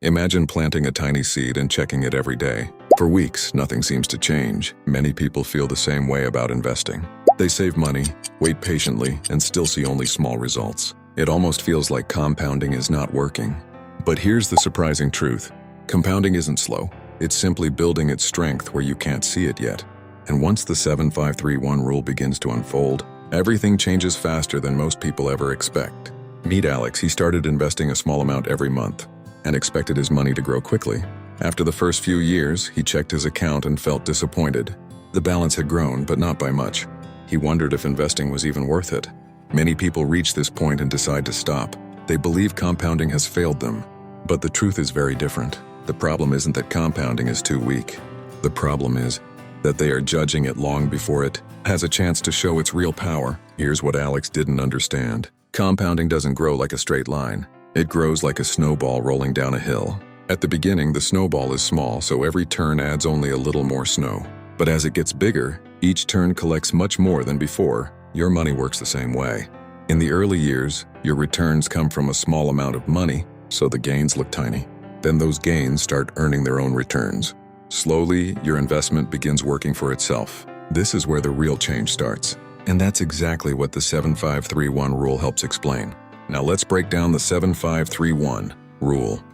Imagine planting a tiny seed and checking it every day. For weeks, nothing seems to change. Many people feel the same way about investing. They save money, wait patiently, and still see only small results. It almost feels like compounding is not working. But here's the surprising truth. Compounding isn't slow. It's simply building its strength where you can't see it yet. And once the 7531 rule begins to unfold, everything changes faster than most people ever expect. Meet Alex. He started investing a small amount every month and expected his money to grow quickly. After the first few years, he checked his account and felt disappointed. The balance had grown, but not by much. He wondered if investing was even worth it. Many people reach this point and decide to stop. They believe compounding has failed them. But the truth is very different. The problem isn't that compounding is too weak. The problem is that they are judging it long before it has a chance to show its real power. Here's what Alex didn't understand. Compounding doesn't grow like a straight line. It grows like a snowball rolling down a hill. At the beginning, the snowball is small, so every turn adds only a little more snow. But as it gets bigger, each turn collects much more than before. Your money works the same way. In the early years, your returns come from a small amount of money, so the gains look tiny. Then those gains start earning their own returns. Slowly, your investment begins working for itself. This is where the real change starts. And that's exactly what the 7531 rule helps explain. Now let's break down the 7531 rule.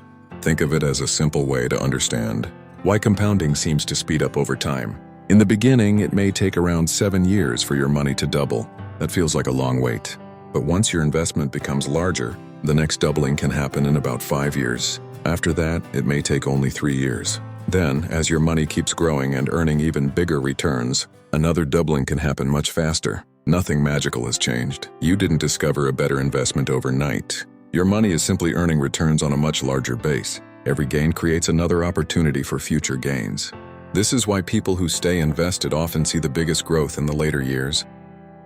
Think of it as a simple way to understand why compounding seems to speed up over time. In the beginning, it may take around 7 years for your money to double. That feels like a long wait. But once your investment becomes larger, the next doubling can happen in about 5 years. After that, it may take only 3 years. Then, as your money keeps growing and earning even bigger returns, another doubling can happen much faster. Nothing magical has changed. You didn't discover a better investment overnight. Your money is simply earning returns on a much larger base. Every gain creates another opportunity for future gains. This is why people who stay invested often see the biggest growth in the later years,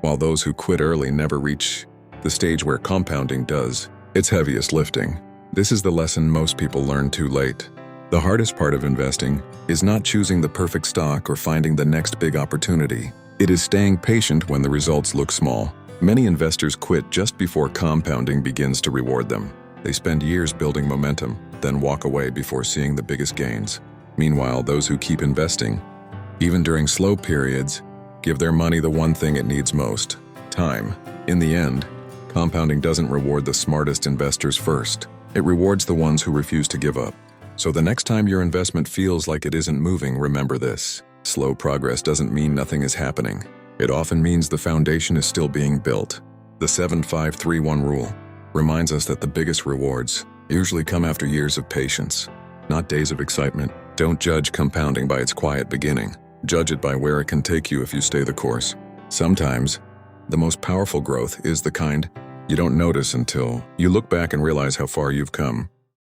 while those who quit early never reach the stage where compounding does its heaviest lifting. This is the lesson most people learn too late. The hardest part of investing is not choosing the perfect stock or finding the next big opportunity. It is staying patient when the results look small. Many investors quit just before compounding begins to reward them. They spend years building momentum, then walk away before seeing the biggest gains. Meanwhile, those who keep investing, even during slow periods, give their money the one thing it needs most: time. In the end, compounding doesn't reward the smartest investors first. It rewards the ones who refuse to give up. So the next time your investment feels like it isn't moving, remember this. Slow progress doesn't mean nothing is happening. It often means the foundation is still being built. The 7531 rule reminds us that the biggest rewards usually come after years of patience, not days of excitement. Don't judge compounding by its quiet beginning. Judge it by where it can take you if you stay the course. Sometimes, the most powerful growth is the kind you don't notice until you look back and realize how far you've come.